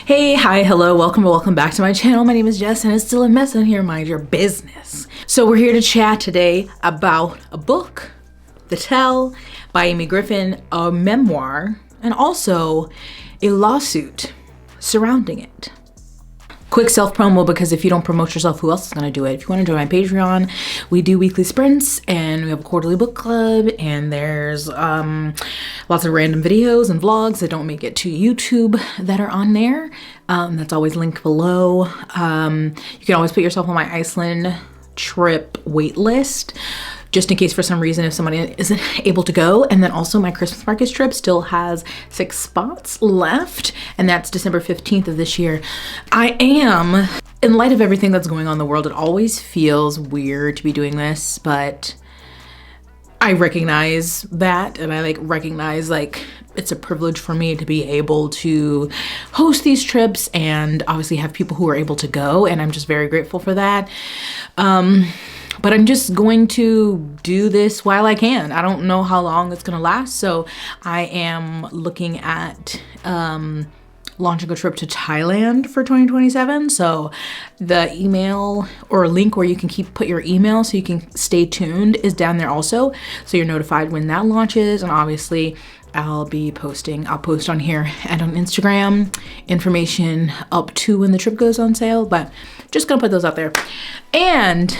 Hey, hi, hello, welcome back to my channel. My name is Jess and it's still a mess in here, mind your business. So we're here to chat today about a book, The Tell by Amy Griffin, a memoir, and also a lawsuit surrounding it. Quick self-promo, because if you don't promote yourself, who else is gonna do it? If you wanna join my Patreon, we do weekly sprints and we have a quarterly book club, and there's lots of random videos and vlogs that don't make it to YouTube that are on there. That's always linked below. You can always put yourself on my Iceland trip wait list, just in case for some reason if somebody isn't able to go. And then also my Christmas market trip still has 6 spots left, and that's December 15th of this year. In light of everything that's going on in the world, it always feels weird to be doing this, but I recognize that, and I recognize it's a privilege for me to be able to host these trips and obviously have people who are able to go, and I'm just very grateful for that. But I'm just going to do this while I can. I don't know how long it's gonna last, so I am looking at launching a trip to Thailand for 2027. So the email or link where you can put your email so you can stay tuned is down there also, so you're notified when that launches. And obviously I'll post on here and on Instagram information up to when the trip goes on sale, but just gonna put those out there. And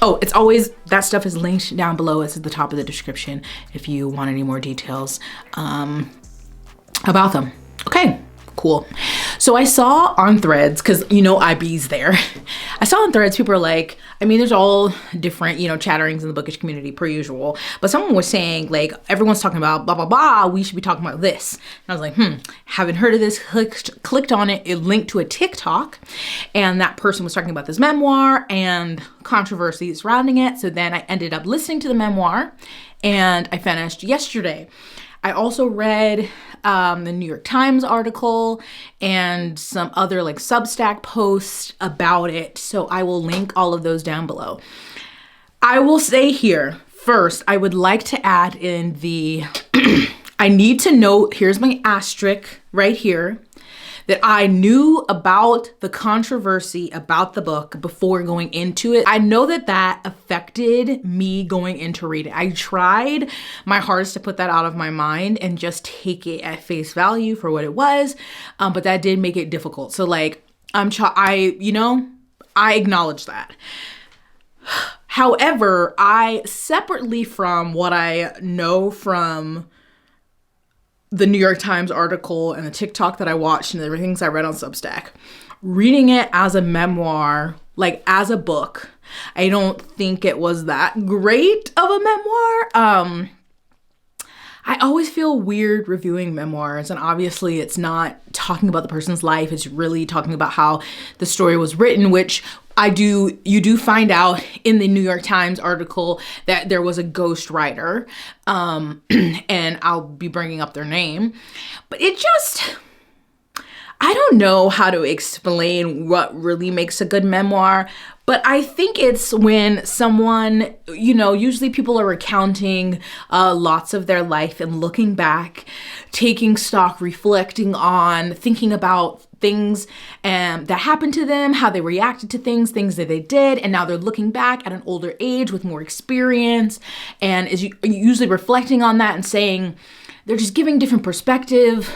oh, it's always, that stuff is linked down below. It's at the top of the description if you want any more details about them. Okay, cool. So I saw on Threads, because IB's there. I saw on Threads people are like, there's all different, chatterings in the bookish community per usual. But someone was saying everyone's talking about blah, blah, blah. We should be talking about this. And I was like, haven't heard of this. Clicked on it. It linked to a TikTok. And that person was talking about this memoir and controversy surrounding it. So then I ended up listening to the memoir and I finished yesterday. I also read the New York Times article and some other Substack posts about it. So I will link all of those down below. I will say here, first, I would like to add in I need to note, here's my asterisk right here, that I knew about the controversy about the book before going into it. I know that affected me going into reading. I tried my hardest to put that out of my mind and just take it at face value for what it was, but that did make it difficult. So I acknowledge that. However, I separately from what I know from the New York Times article and the TikTok that I watched and the things I read on Substack, reading it as a memoir, as a book, I don't think it was that great of a memoir. I always feel weird reviewing memoirs, and obviously it's not talking about the person's life. It's really talking about how the story was written, which you do find out in the New York Times article that there was a ghost writer, and I'll be bringing up their name, but I don't know how to explain what really makes a good memoir, but I think it's when someone, usually people are recounting lots of their life and looking back, taking stock, reflecting on, thinking about things that happened to them, how they reacted to things that they did, and now they're looking back at an older age with more experience, and is usually reflecting on that and saying, they're just giving different perspective,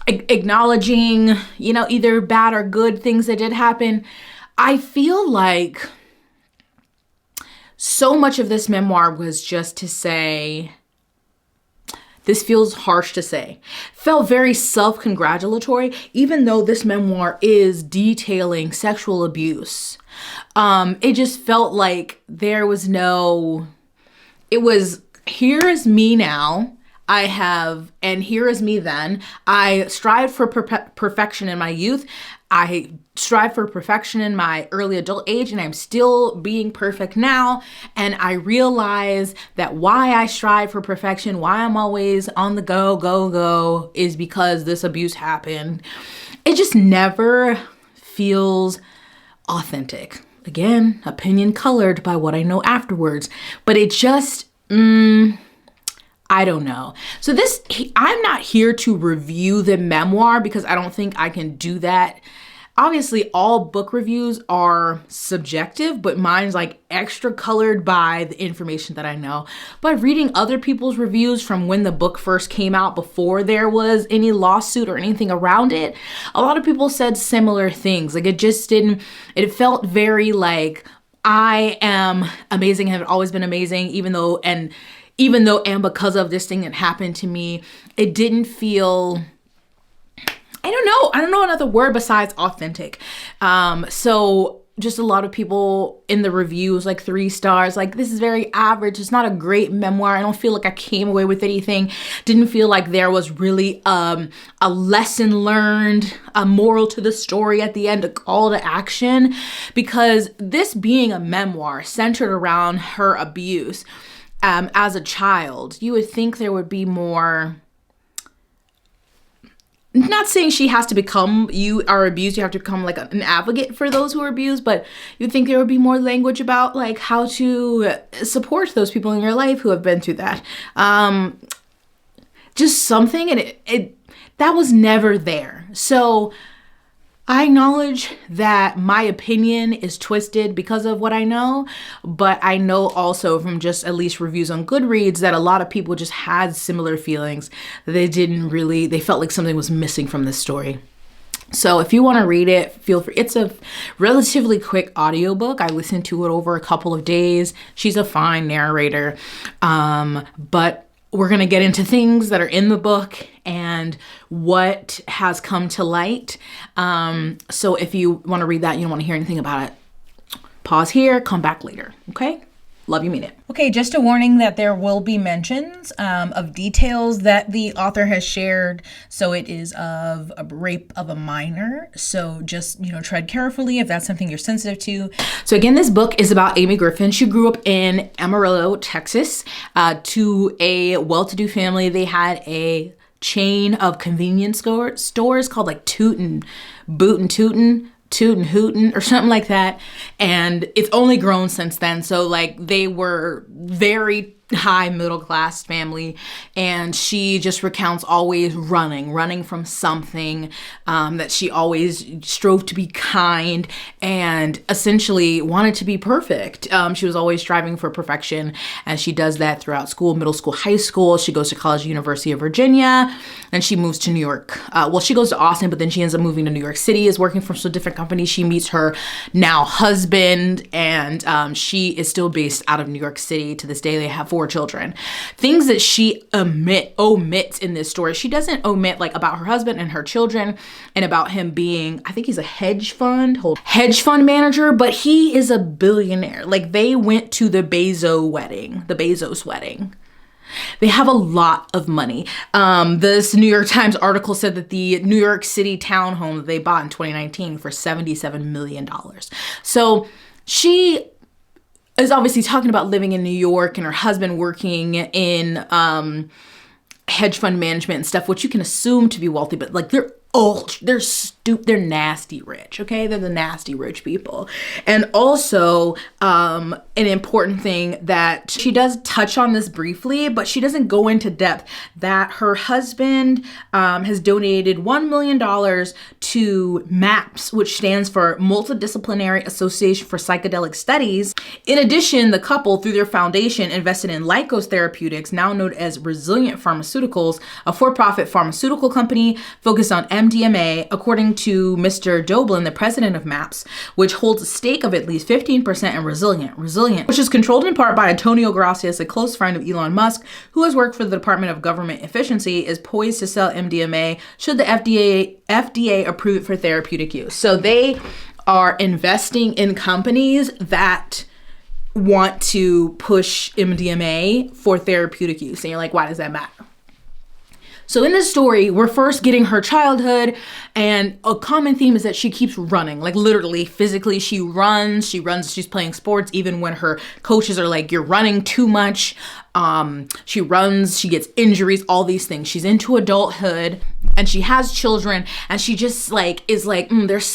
acknowledging, either bad or good things that did happen. I feel like so much of this memoir was just to say, this feels harsh to say, felt very self-congratulatory, even though this memoir is detailing sexual abuse. It just felt like there was here is me now, and here is me then. I strived for perfection in my youth. I strive for perfection in my early adult age, and I'm still being perfect now. And I realize that why I strive for perfection, why I'm always on the go, is because this abuse happened. It just never feels authentic. Again, opinion colored by what I know afterwards. But it just, I don't know. So I'm not here to review the memoir because I don't think I can do that. Obviously, all book reviews are subjective, but mine's like extra colored by the information that I know. But reading other people's reviews from when the book first came out, before there was any lawsuit or anything around it, a lot of people said similar things. Like it felt very like, I am amazing, have always been amazing, even though and because of this thing that happened to me, it didn't feel, I don't know another word besides authentic. So just a lot of people in the reviews, like 3 stars, like, this is very average. It's not a great memoir. I don't feel like I came away with anything. Didn't feel like there was really a lesson learned, a moral to the story at the end, a call to action, because this being a memoir centered around her abuse as a child, you would think there would be more. Not saying she has to become, you are abused, you have to become like an advocate for those who are abused, but you'd think there would be more language about like how to support those people in your life who have been through that. Just something, and it that was never there. So I acknowledge that my opinion is twisted because of what I know, but I know also from just at least reviews on Goodreads that a lot of people just had similar feelings. They felt like something was missing from this story. So if you want to read it, feel free. It's a relatively quick audiobook. I listened to it over a couple of days. She's a fine narrator, but we're going to get into things that are in the book and what has come to light. So if you want to read that, you don't want to hear anything about it, pause here, come back later. Okay? Love you, mean it. Okay, just a warning that there will be mentions of details that the author has shared. So it is of a rape of a minor. So just, tread carefully if that's something you're sensitive to. So again, this book is about Amy Griffin. She grew up in Amarillo, Texas, to a well-to-do family. They had a chain of convenience stores called like Toot and Hootin' or something like that. And it's only grown since then. So like they were very high middle class family, and she just recounts always running from something, that she always strove to be kind and essentially wanted to be perfect. She was always striving for perfection, and she does that throughout school, middle school, high school. She goes to college, University of Virginia, and she moves to New York. She goes to Austin, but then she ends up moving to New York City, is working for some different companies. She meets her now husband, and she is still based out of New York City to this day. They have 4 children. Things that she omits in this story. She doesn't omit like about her husband and her children and about him being, I think he's a hedge fund manager, but he is a billionaire. Like they went to the Bezos wedding. They have a lot of money. This New York Times article said that the New York City townhome that they bought in 2019 for $77 million. So she is obviously talking about living in New York and her husband working in hedge fund management and stuff, which you can assume to be wealthy, but like they're nasty rich, okay? They're the nasty rich people. And also, an important thing that she does touch on this briefly, but she doesn't go into depth, that her husband has donated $1 million to MAPS, which stands for Multidisciplinary Association for Psychedelic Studies. In addition, the couple, through their foundation, invested in Lykos Therapeutics, now known as Resilient Pharmaceuticals, a for-profit pharmaceutical company focused on MDMA, according to Mr. Doblin, the president of MAPS, which holds a stake of at least 15% in Resilient, which is controlled in part by Antonio Gracias, a close friend of Elon Musk, who has worked for the Department of Government Efficiency, is poised to sell MDMA should the FDA approve it for therapeutic use. So they are investing in companies that want to push MDMA for therapeutic use. And you're like, why does that matter? So in this story, we're first getting her childhood, and a common theme is that she keeps running, like literally, physically, she runs, she's playing sports, even when her coaches are like, you're running too much. She runs, she gets injuries, all these things. She's into adulthood, and she has children, and she just like is like, there's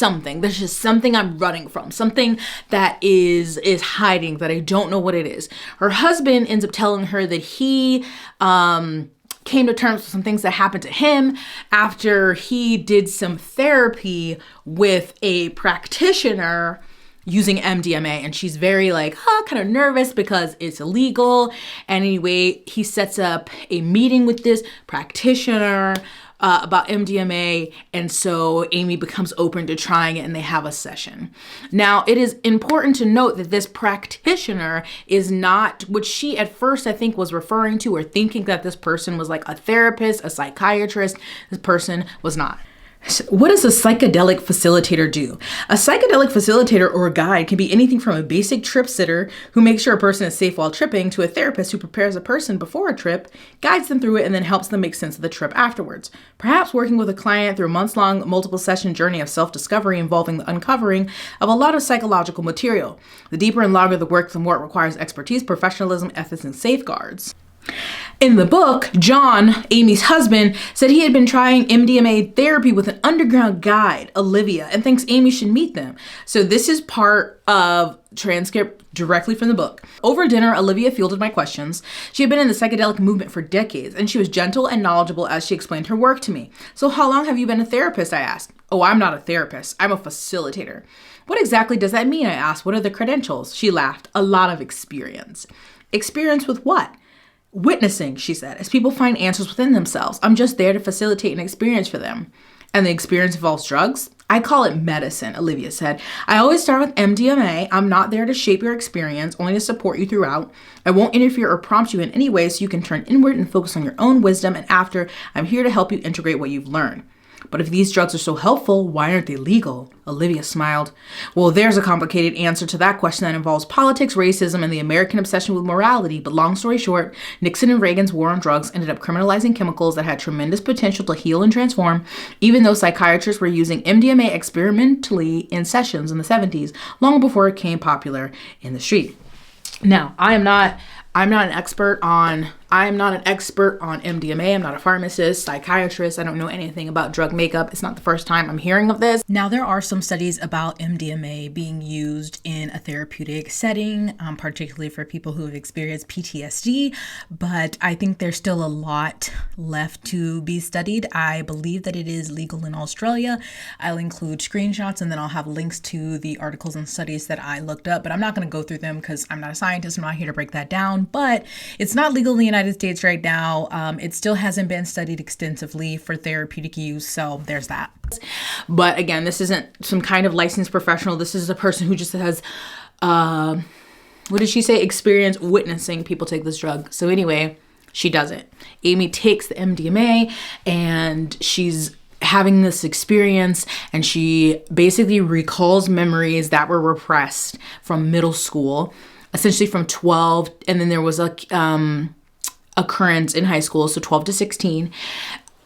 just something I'm running from, something that is hiding that I don't know what it is. Her husband ends up telling her that he came to terms with some things that happened to him after he did some therapy with a practitioner using MDMA, and she's very like, kind of nervous because it's illegal. Anyway, he sets up a meeting with this practitioner about MDMA, and so Amy becomes open to trying it, and they have a session. Now, it is important to note that this practitioner is not what she at first I think was referring to or thinking that this person was like a therapist, a psychiatrist. This person was not. What does a psychedelic facilitator do? A psychedelic facilitator or a guide can be anything from a basic trip sitter who makes sure a person is safe while tripping to a therapist who prepares a person before a trip, guides them through it, and then helps them make sense of the trip afterwards. Perhaps working with a client through a months-long, multiple-session journey of self-discovery involving the uncovering of a lot of psychological material. The deeper and longer the work, the more it requires expertise, professionalism, ethics, and safeguards. In the book, John, Amy's husband, said he had been trying MDMA therapy with an underground guide, Olivia, and thinks Amy should meet them. So this is part of transcript directly from the book. Over dinner, Olivia fielded my questions. She had been in the psychedelic movement for decades, and she was gentle and knowledgeable as she explained her work to me. So how long have you been a therapist? I asked. Oh, I'm not a therapist. I'm a facilitator. What exactly does that mean? I asked. What are the credentials? She laughed. A lot of experience. Experience with what? Witnessing, she said, as people find answers within themselves. I'm just there to facilitate an experience for them. And the experience involves drugs? I call it medicine, Olivia said. I always start with MDMA. I'm not there to shape your experience, only to support you throughout. I won't interfere or prompt you in any way so you can turn inward and focus on your own wisdom. And after, I'm here to help you integrate what you've learned. But if these drugs are so helpful, why aren't they legal? Olivia smiled. Well, there's a complicated answer to that question that involves politics, racism, and the American obsession with morality. But long story short, Nixon and Reagan's war on drugs ended up criminalizing chemicals that had tremendous potential to heal and transform, even though psychiatrists were using MDMA experimentally in sessions in the 70s, long before it became popular in the street. Now, I'm not an expert on MDMA. I'm not a pharmacist, psychiatrist. I don't know anything about drug makeup. It's not the first time I'm hearing of this. Now, there are some studies about MDMA being used in a therapeutic setting, particularly for people who have experienced PTSD, but I think there's still a lot left to be studied. I believe that it is legal in Australia. I'll include screenshots and then I'll have links to the articles and studies that I looked up, but I'm not going to go through them because I'm not a scientist. I'm not here to break that down, but it's not legal in the United States right now. It still hasn't been studied extensively for therapeutic use, so there's that. But again, this isn't some kind of licensed professional. This is a person who just has, what did she say? Experience witnessing people take this drug. So anyway, she does it. Amy takes the MDMA and she's having this experience, and she basically recalls memories that were repressed from middle school, essentially from 12, and then there was a occurrence in high school, so 12 to 16,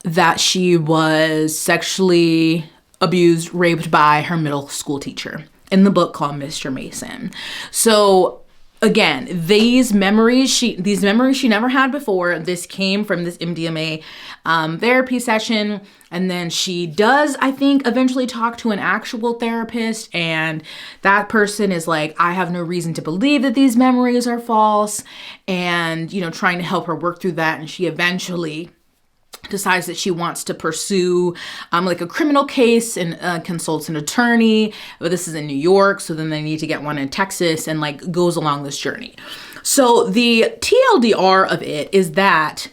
that she was sexually abused, raped by her middle school teacher in the book called Mr. Mason. So again, these memories she never had before. This came from this MDMA therapy session. And then she does, I think, eventually talk to an actual therapist. And that person is like, I have no reason to believe that these memories are false. And, trying to help her work through that. And she eventually decides that she wants to pursue like a criminal case and consults an attorney. But this is in New York, so then they need to get one in Texas, and like goes along this journey. So the TLDR of it is that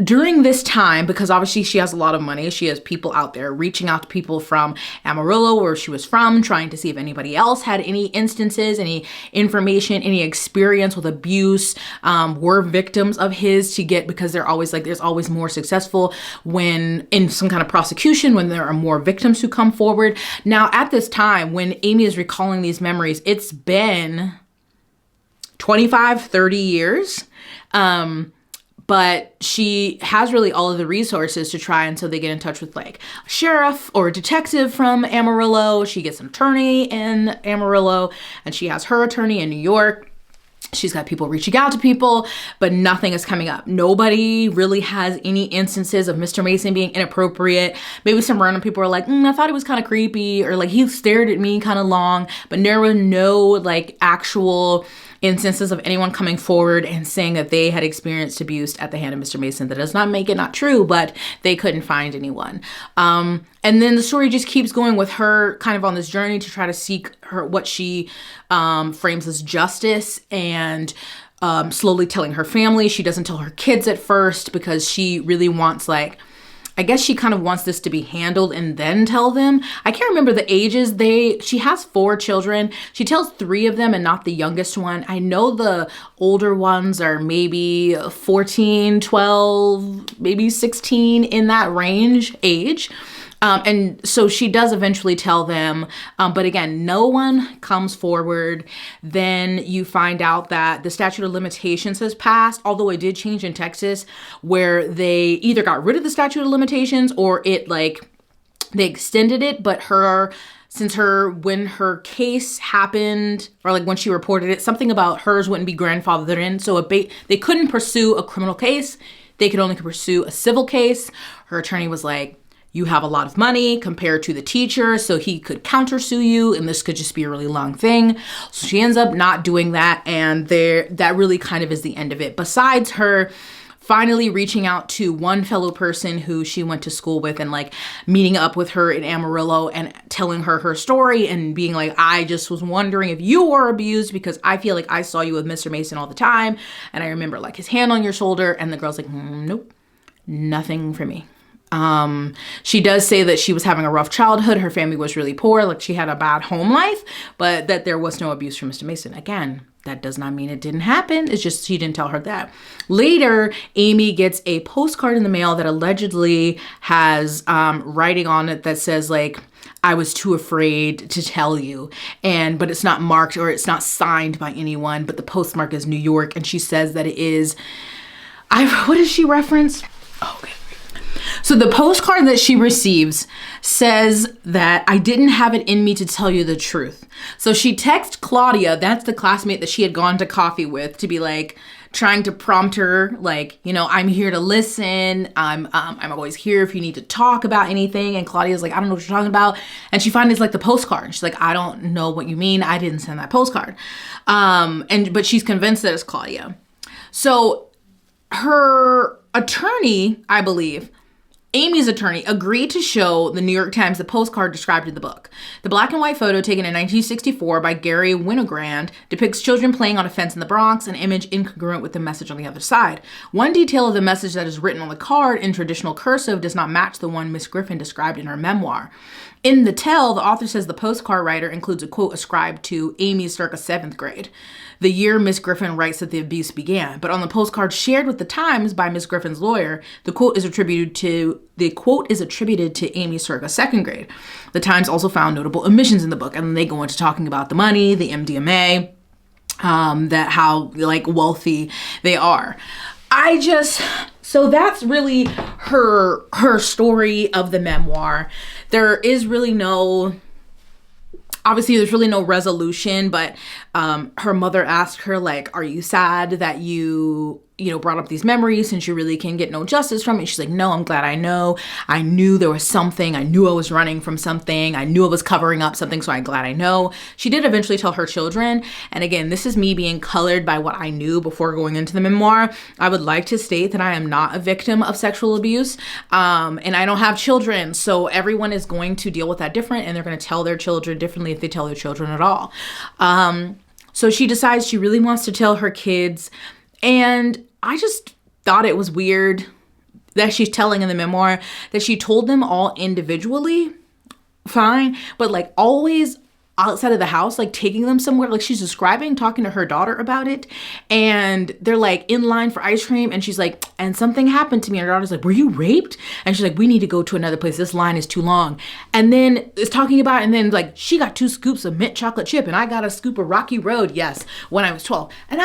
during this time, because obviously she has a lot of money, she has people out there reaching out to people from Amarillo, where she was from, trying to see if anybody else had any instances, any information, any experience with abuse, were victims of his, because there's always more successful when in some kind of prosecution, when there are more victims who come forward. Now, at this time, when Amy is recalling these memories, it's been 25, 30 years. But she has really all of the resources to try, and so they get in touch with like a sheriff or a detective from Amarillo. She gets an attorney in Amarillo, and she has her attorney in New York. She's got people reaching out to people, but nothing is coming up. Nobody really has any instances of Mr. Mason being inappropriate. Maybe some random people are like, I thought it was kind of creepy, or like he stared at me kind of long, but there were no like actual instances of anyone coming forward and saying that they had experienced abuse at the hand of Mr. Mason. That does not make it not true, but they couldn't find anyone. And then the story just keeps going with her kind of on this journey to try to seek her what she frames as justice, and slowly telling her family. She doesn't tell her kids at first because she really wants, like, I guess she kind of wants this to be handled and then tell them. I can't remember the ages. She has 4 children. She tells 3 of them and not the youngest one. I know the older ones are maybe 14, 12, maybe 16, in that range age. And so she does eventually tell them, but again, no one comes forward. Then you find out that the statute of limitations has passed, although it did change in Texas, where they either got rid of the statute of limitations or they extended it. But when her case happened, or like when she reported it, something about hers wouldn't be grandfathered in. So they couldn't pursue a criminal case. They could only pursue a civil case. Her attorney was like, you have a lot of money compared to the teacher, so he could countersue you, and this could just be a really long thing. So she ends up not doing that, and that really kind of is the end of it. Besides her finally reaching out to one fellow person who she went to school with and like meeting up with her in Amarillo and telling her story and being like, I just was wondering if you were abused because I feel like I saw you with Mr. Mason all the time. And I remember like his hand on your shoulder, and the girl's like, nope, nothing for me. She does say that she was having a rough childhood. Her family was really poor. Like she had a bad home life, but that there was no abuse from Mr. Mason. Again, that does not mean it didn't happen. It's just she didn't tell her that. Later, Amy gets a postcard in the mail that allegedly has writing on it that says like, I was too afraid to tell you. But it's not marked or it's not signed by anyone, but the postmark is New York. And she says that it is, what does she reference? Oh, okay. So the postcard that she receives says that I didn't have it in me to tell you the truth. So she texts Claudia, that's the classmate that she had gone to coffee with, to be like trying to prompt her, like, I'm here to listen. I'm always here if you need to talk about anything. And Claudia's like, I don't know what you're talking about. And she finds like the postcard. And she's like, I don't know what you mean. I didn't send that postcard. But she's convinced that it's Claudia. So her attorney, I believe, Amy's attorney, agreed to show the New York Times the postcard described in the book. The black and white photo taken in 1964 by Gary Winogrand depicts children playing on a fence in the Bronx, an image incongruent with the message on the other side. One detail of the message that is written on the card in traditional cursive does not match the one Miss Griffin described in her memoir. In the tell, the author says the postcard writer includes a quote ascribed to Amy circa 7th grade, the year Miss Griffin writes that the abuse began. But on the postcard shared with the Times by Miss Griffin's lawyer, the quote is attributed to Amy circa 2nd grade. The Times also found notable omissions in the book, and then they go into talking about the money, the MDMA, that how like wealthy they are. So that's really her story of the memoir. There's really no resolution, but her mother asked her, like, are you sad that you brought up these memories since you really can get no justice from it? She's like, no, I'm glad I know. I knew there was something. I knew I was running from something. I knew I was covering up something, so I'm glad I know. She did eventually tell her children. And again, this is me being colored by what I knew before going into the memoir. I would like to state that I am not a victim of sexual abuse, and I don't have children. So everyone is going to deal with that different, and they're going to tell their children differently if they tell their children at all. So she decides she really wants to tell her kids. And I just thought it was weird that she's telling in the memoir that she told them all individually, fine, but like always outside of the house, like taking them somewhere, like she's describing, talking to her daughter about it, and they're like in line for ice cream, and she's like, and something happened to me, and her daughter's like, were you raped? And she's like, we need to go to another place, this line is too long. And then it's talking about, and then like, she got 2 scoops of mint chocolate chip, and I got a scoop of Rocky Road, yes, when I was 12. And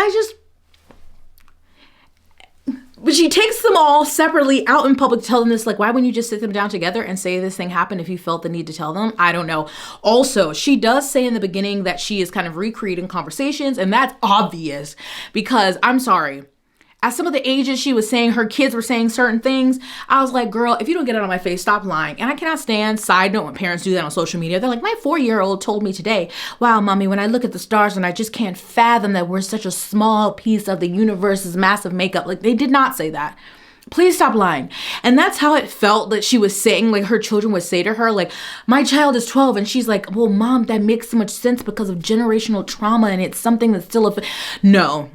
but But she takes them all separately out in public to tell them this. Like, why wouldn't you just sit them down together and say this thing happened if you felt the need to tell them? I don't know. Also, she does say in the beginning that she is kind of recreating conversations, and that's obvious because I'm sorry. At some of the ages she was saying her kids were saying certain things, I was like, girl, if you don't get it on my face, stop lying. And I cannot stand, side note, when parents do that on social media. They're like, my 4-year-old told me today, wow, mommy, when I look at the stars and I just can't fathom that we're such a small piece of the universe's massive makeup. Like, they did not say that. Please stop lying. And that's how it felt that she was saying, like her children would say to her, like, my child is 12. And she's like, well, mom, that makes so much sense because of generational trauma. And it's something that's still no.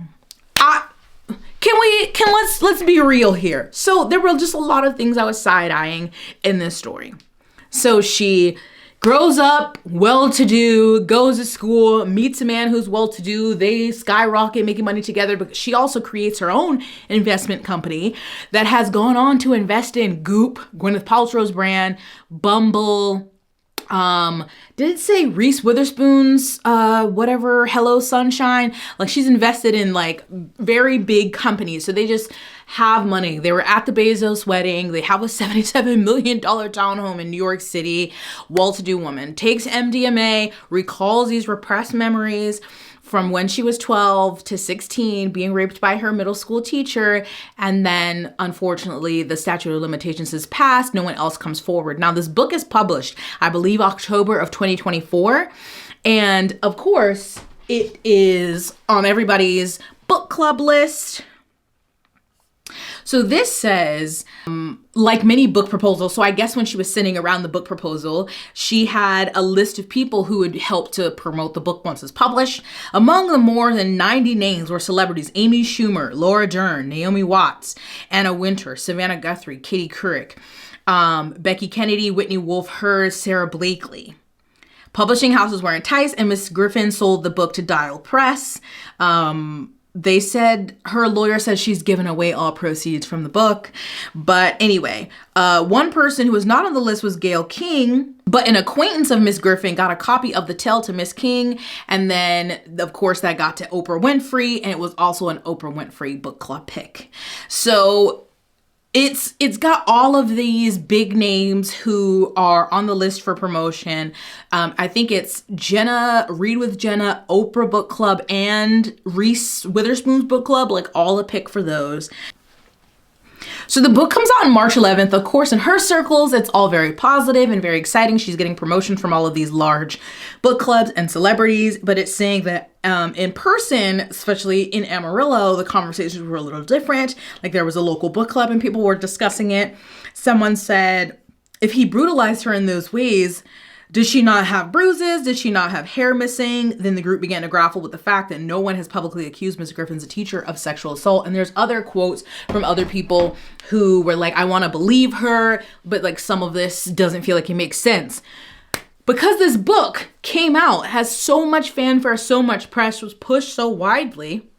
Let's be real here. So there were just a lot of things I was side-eyeing in this story. So she grows up well-to-do, goes to school, meets a man who's well-to-do. They skyrocket making money together, but she also creates her own investment company that has gone on to invest in Goop, Gwyneth Paltrow's brand, Bumble, did it say Reese Witherspoon's, whatever, Hello Sunshine? Like, she's invested in like very big companies. So they just have money. They were at the Bezos wedding. They have a $77 million townhome in New York City. Well-to-do woman takes MDMA, recalls these repressed memories from when she was 12 to 16, being raped by her middle school teacher. And then, unfortunately, the statute of limitations is passed. No one else comes forward. Now, this book is published, I believe, October of 2024. And, of course, it is on everybody's book club list. So this says, like many book proposals, so I guess when she was sitting around the book proposal, she had a list of people who would help to promote the book once it's published. Among the more than 90 names were celebrities Amy Schumer, Laura Dern, Naomi Watts, Anna Wintour, Savannah Guthrie, Katie Couric, Becky Kennedy, Whitney Wolfe Herd, Sarah Blakely. Publishing houses were enticed, and Miss Griffin sold the book to Dial Press. They said, her lawyer says she's given away all proceeds from the book. But anyway, one person who was not on the list was Gayle King, but an acquaintance of Miss Griffin got a copy of the tell to Miss King. And then, of course, that got to Oprah Winfrey, and it was also an Oprah Winfrey book club pick. So it's got all of these big names who are on the list for promotion. I think it's Jenna, Read with Jenna, Oprah Book Club, and Reese Witherspoon's book club, like all a pick for those. So the book comes out on March 11th. Of course, in her circles, it's all very positive and very exciting. She's getting promotion from all of these large book clubs and celebrities, but it's saying that in person, especially in Amarillo, the conversations were a little different. Like, there was a local book club and people were discussing it. Someone said, if he brutalized her in those ways, did she not have bruises? Did she not have hair missing? Then the group began to grapple with the fact that no one has publicly accused Ms. Griffin's teacher of sexual assault. And there's other quotes from other people who were like, I want to believe her, but like some of this doesn't feel like it makes sense. Because this book came out, has so much fanfare, so much press, was pushed so widely,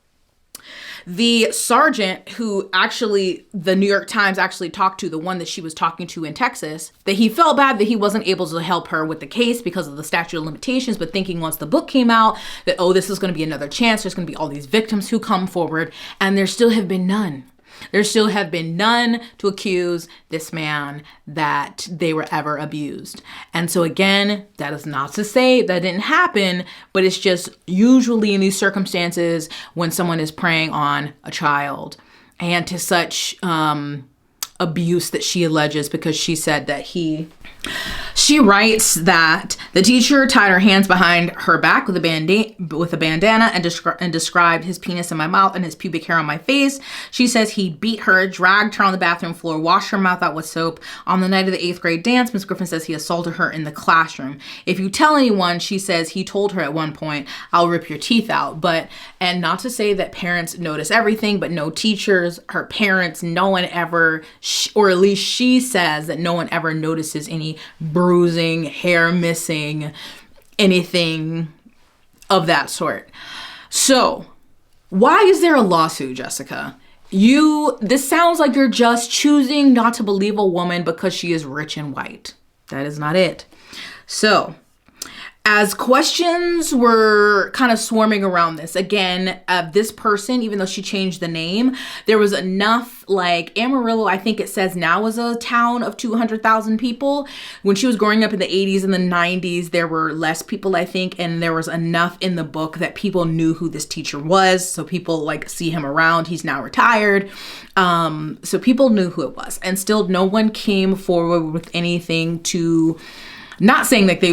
the sergeant who actually the New York Times actually talked to, the one that she was talking to in Texas, that he felt bad that he wasn't able to help her with the case because of the statute of limitations, but thinking once the book came out that, oh, this is going to be another chance. There's going to be all these victims who come forward, and there still have been none. There still have been none to accuse this man that they were ever abused. And so again, that is not to say that didn't happen, but it's just usually in these circumstances when someone is preying on a child and to such abuse that she alleges, because she said that she writes that the teacher tied her hands behind her back with a bandana and described his penis in my mouth and his pubic hair on my face. She says he beat her, dragged her on the bathroom floor, washed her mouth out with soap. On the night of the 8th grade dance, Ms. Griffin says he assaulted her in the classroom. If you tell anyone, she says he told her at one point, I'll rip your teeth out. And not to say that parents notice everything, but no teachers, her parents, no one ever, or at least she says that no one ever notices any bruising, hair missing, anything of that sort. So why is there a lawsuit, Jessica? This sounds like you're just choosing not to believe a woman because she is rich and white. That is not it. So As questions were kind of swarming around this, again, this person, even though she changed the name, there was enough, like Amarillo, I think it says now is a town of 200,000 people. When she was growing up in the 80s and the 90s, there were less people, I think, and there was enough in the book that people knew who this teacher was. So people like see him around. He's now retired. So people knew who it was, and still no one came forward with anything to... Not saying that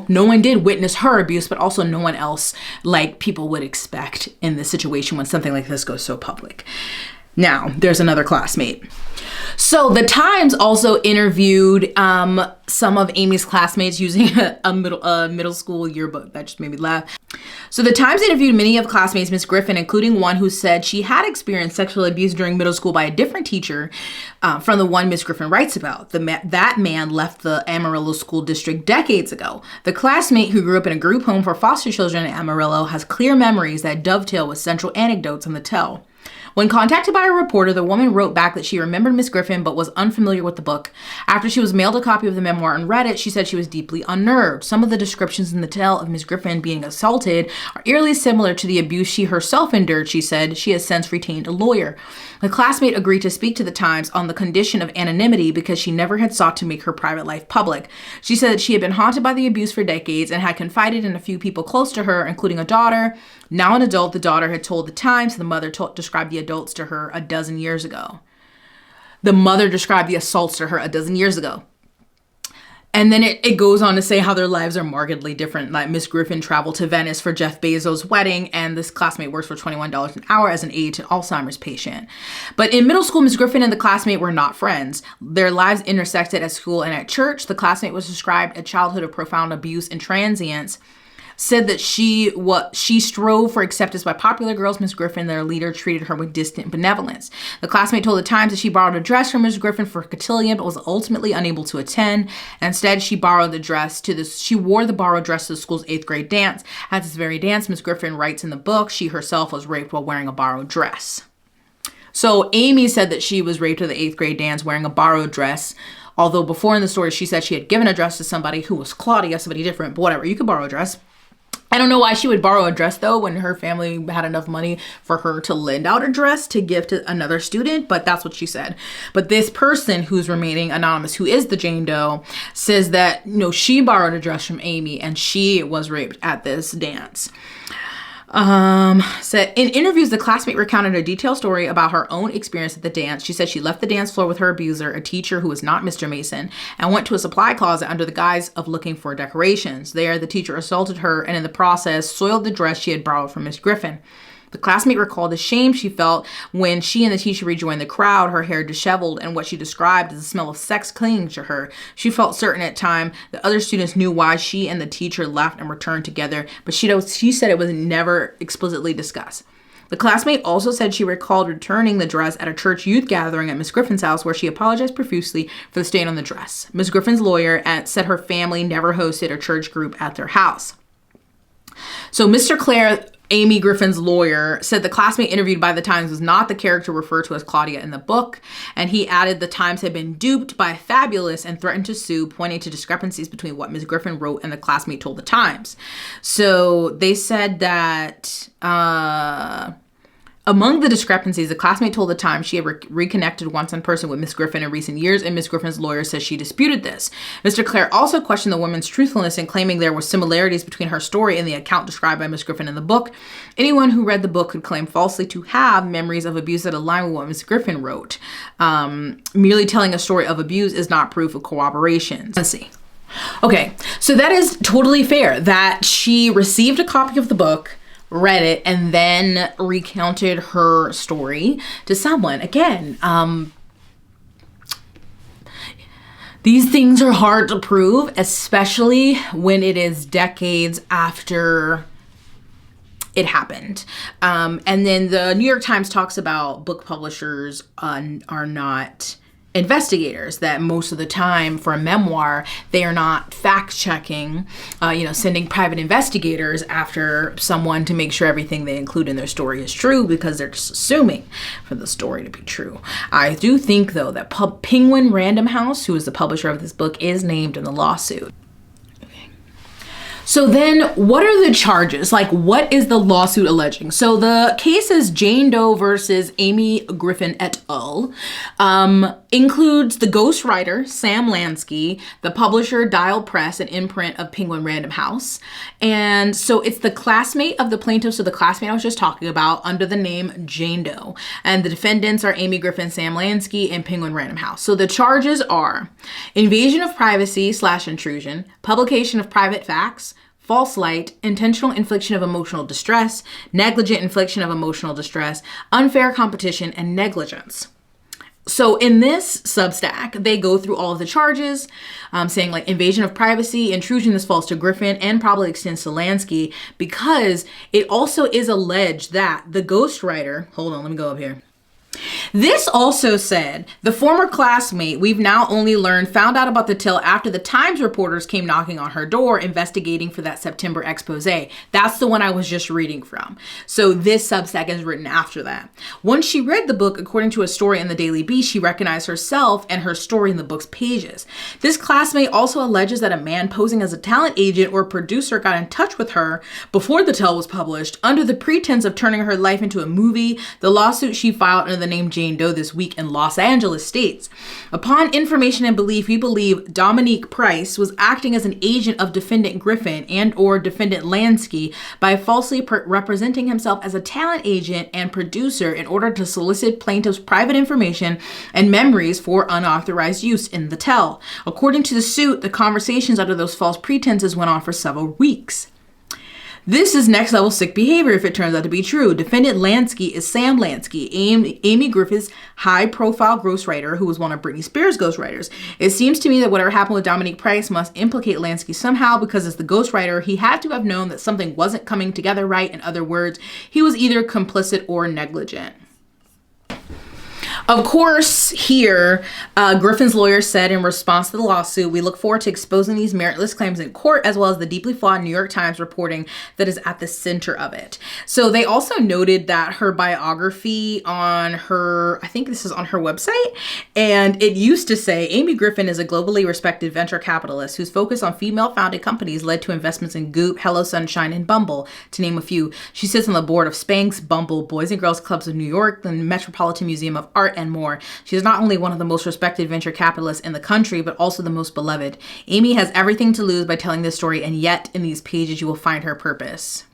no one did witness her abuse, but also no one else like people would expect in this situation when something like this goes so public. Now, there's another classmate. So the Times also interviewed some of Amy's classmates using a middle school yearbook. That just made me laugh. So the Times interviewed many of classmates, Miss Griffin, including one who said she had experienced sexual abuse during middle school by a different teacher from the one Miss Griffin writes about. That man left the Amarillo school district decades ago. The classmate who grew up in a group home for foster children in Amarillo has clear memories that dovetail with central anecdotes in the tell. When contacted by a reporter, the woman wrote back that she remembered Miss Griffin but was unfamiliar with the book. After she was mailed a copy of the memoir and read it, she said she was deeply unnerved. Some of the descriptions in the tale of Miss Griffin being assaulted are eerily similar to the abuse she herself endured, she said. She has since retained a lawyer. The classmate agreed to speak to the Times on the condition of anonymity because she never had sought to make her private life public. She said that she had been haunted by the abuse for decades and had confided in a few people close to her, including a daughter. Now an adult, the daughter had told the Times the mother described the adults to her a dozen years ago. The mother described the assaults to her a dozen years ago. And then it goes on to say how their lives are markedly different. Like Miss Griffin traveled to Venice for Jeff Bezos' wedding, and this classmate works for $21 an hour as an aide to Alzheimer's patient. But in middle school, Miss Griffin and the classmate were not friends. Their lives intersected at school and at church. The classmate was described a childhood of profound abuse and transience. Said that she strove for acceptance by popular girls. Miss Griffin, their leader, treated her with distant benevolence. The classmate told the Times that she borrowed a dress from Miss Griffin for a cotillion, but was ultimately unable to attend. Instead, she wore the borrowed dress to the school's 8th grade dance. At this very dance, Miss Griffin writes in the book, she herself was raped while wearing a borrowed dress. So Amy said that she was raped at the 8th grade dance wearing a borrowed dress. Although before in the story, she said she had given a dress to somebody who was Claudia, somebody different, but whatever, you could borrow a dress. I don't know why she would borrow a dress though when her family had enough money for her to lend out a dress to give to another student, but that's what she said. But this person who's remaining anonymous, who is the Jane Doe, says that she borrowed a dress from Amy and she was raped at this dance. Said in interviews, the classmate recounted a detailed story about her own experience at the dance. She said she left the dance floor with her abuser, a teacher who was not Mr. Mason, and went to a supply closet under the guise of looking for decorations. There, the teacher assaulted her and in the process soiled the dress she had borrowed from Miss Griffin. The classmate recalled the shame she felt when she and the teacher rejoined the crowd, her hair disheveled, and what she described as the smell of sex clinging to her. She felt certain at time that other students knew why she and the teacher left and returned together, but she said it was never explicitly discussed. The classmate also said she recalled returning the dress at a church youth gathering at Miss Griffin's house where she apologized profusely for the stain on the dress. Miss Griffin's lawyer said her family never hosted a church group at their house. So Mr. Clare, Amy Griffin's lawyer, said the classmate interviewed by the Times was not the character referred to as Claudia in the book, and he added the Times had been duped by Fabulous and threatened to sue, pointing to discrepancies between what Ms. Griffin wrote and the classmate told the Times. So they said that among the discrepancies, the classmate told the Times she had reconnected once in person with Miss Griffin in recent years, and Miss Griffin's lawyer says she disputed this. Mr. Clare also questioned the woman's truthfulness in claiming there were similarities between her story and the account described by Miss Griffin in the book. Anyone who read the book could claim falsely to have memories of abuse that align with what Miss Griffin wrote. Merely telling a story of abuse is not proof of corroboration. Let's see. Okay, so that is totally fair that she received a copy of the book, read it, and then recounted her story to someone. Again, these things are hard to prove, especially when it is decades after it happened. And then the New York Times talks about book publishers are not investigators, that most of the time for a memoir, they are not fact-checking, sending private investigators after someone to make sure everything they include in their story is true, because they're just assuming for the story to be true. I do think, though, that Penguin Random House, who is the publisher of this book, is named in the lawsuit. So then what are the charges? Like, what is the lawsuit alleging? So the case is Jane Doe versus Amy Griffin et al. Includes the ghostwriter, Sam Lansky, the publisher, Dial Press, and imprint of Penguin Random House. And so it's the classmate of the plaintiff, so the classmate I was just talking about, under the name Jane Doe. And the defendants are Amy Griffin, Sam Lansky, and Penguin Random House. So the charges are invasion of privacy / intrusion, publication of private facts, false light, intentional infliction of emotional distress, negligent infliction of emotional distress, unfair competition, and negligence. So in this Substack, they go through all of the charges, saying like invasion of privacy, intrusion, this falls to Griffin and probably extends to Lansky, because it also is alleged that the ghostwriter, hold on, let me go up here. This also said, the former classmate, we've now only learned, found out about the tale after the Times reporters came knocking on her door investigating for that September expose. That's the one I was just reading from. So this Substack is written after that. Once she read the book, according to a story in the Daily Beast, she recognized herself and her story in the book's pages. This classmate also alleges that a man posing as a talent agent or producer got in touch with her before the tale was published under the pretense of turning her life into a movie. The lawsuit she filed under the name Jane Doe this week in Los Angeles states, upon information and belief, we believe Dominique Price was acting as an agent of defendant Griffin and or defendant Lansky by falsely representing himself as a talent agent and producer in order to solicit plaintiff's private information and memories for unauthorized use in the tell. According to the suit, the conversations under those false pretenses went on for several weeks. This is next level sick behavior if it turns out to be true. Defendant Lansky is Sam Lansky, Amy Griffin's high profile ghostwriter who was one of Britney Spears' ghostwriters. It seems to me that whatever happened with Dominique Price must implicate Lansky somehow, because as the ghostwriter, he had to have known that something wasn't coming together right. In other words, he was either complicit or negligent. Of course, here, Griffin's lawyer said in response to the lawsuit, we look forward to exposing these meritless claims in court, as well as the deeply flawed New York Times reporting that is at the center of it. So they also noted that her biography on her, I think this is on her website, and it used to say, Amy Griffin is a globally respected venture capitalist whose focus on female-founded companies led to investments in Goop, Hello Sunshine, and Bumble, to name a few. She sits on the board of Spanx, Bumble, Boys and Girls Clubs of New York, the Metropolitan Museum of Art, and more. She is not only one of the most respected venture capitalists in the country, but also the most beloved. Amy has everything to lose by telling this story, and yet in these pages you will find her purpose.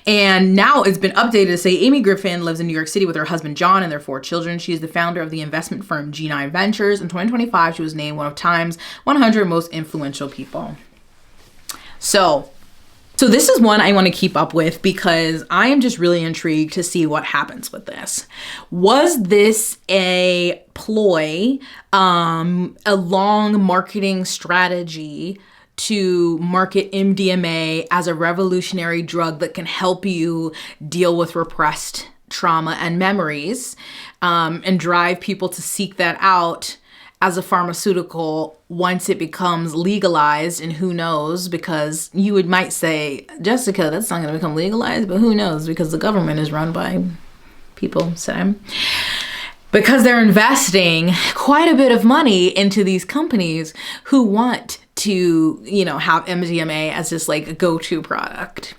And now it's been updated to say Amy Griffin lives in New York City with her husband John and their 4 children. She is the founder of the investment firm G9 Ventures. In 2025, she was named one of Time's 100 most influential people. So this is one I want to keep up with because I am just really intrigued to see what happens with this. Was this a ploy, a long marketing strategy to market MDMA as a revolutionary drug that can help you deal with repressed trauma and memories, and drive people to seek that out as a pharmaceutical once it becomes legalized? And who knows, because you might say, Jessica, that's not going to become legalized, but who knows, because the government is run by people, so because they're investing quite a bit of money into these companies who want to, have MDMA as just like a go-to product.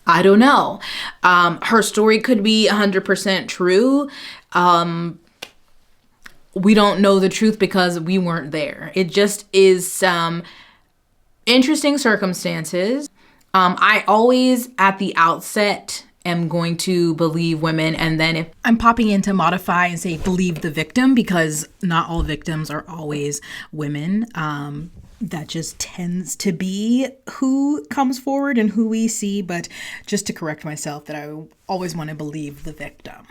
I don't know. Her story could be 100% true. We don't know the truth because we weren't there. It just is some interesting circumstances. I always, at the outset, am going to believe women, and then if I'm popping in to modify and say believe the victim, because not all victims are always women. That just tends to be who comes forward and who we see. But just to correct myself, that I always want to believe the victim.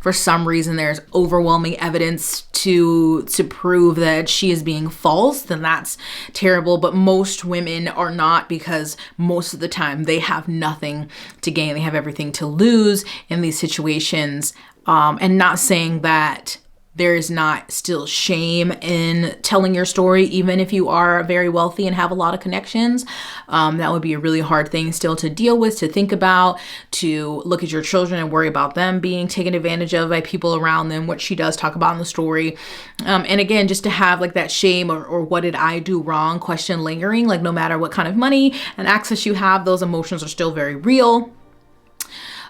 For some reason, there's overwhelming evidence to prove that she is being false, then that's terrible. But most women are not, because most of the time they have nothing to gain. They have everything to lose in these situations. And not saying that there's not still shame in telling your story, even if you are very wealthy and have a lot of connections. That would be a really hard thing still to deal with, to think about, to look at your children and worry about them being taken advantage of by people around them, what she does talk about in the story. And again, just to have like that shame or what did I do wrong question lingering, like no matter what kind of money and access you have, those emotions are still very real.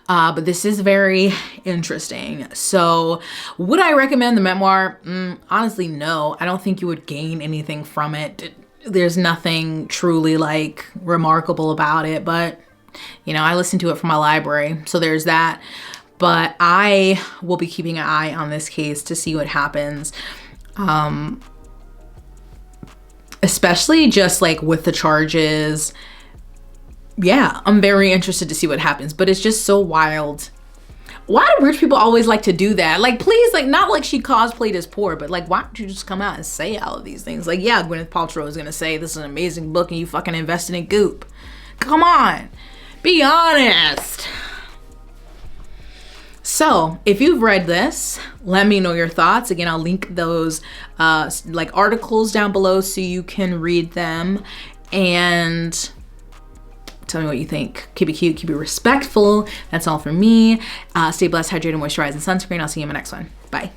But this is very interesting. So would I recommend the memoir? Honestly, no. I don't think you would gain anything from it. There's nothing truly like remarkable about it, but you know, I listened to it from my library, so there's that. But I will be keeping an eye on this case to see what happens. Especially just like with the charges. Yeah, I'm very interested to see what happens, but it's just so wild. Why do rich people always like to do that? Like, please, like, not like she cosplayed as poor, but like, why don't you just come out and say all of these things? Like, yeah, Gwyneth Paltrow is gonna say this is an amazing book and you fucking invested in Goop. Come on, be honest. So if you've read this, let me know your thoughts. Again, I'll link those like articles down below so you can read them and tell me what you think. Keep it cute, keep it respectful. That's all from me. Stay blessed, hydrated, moisturize, and sunscreen. I'll see you in my next one. Bye.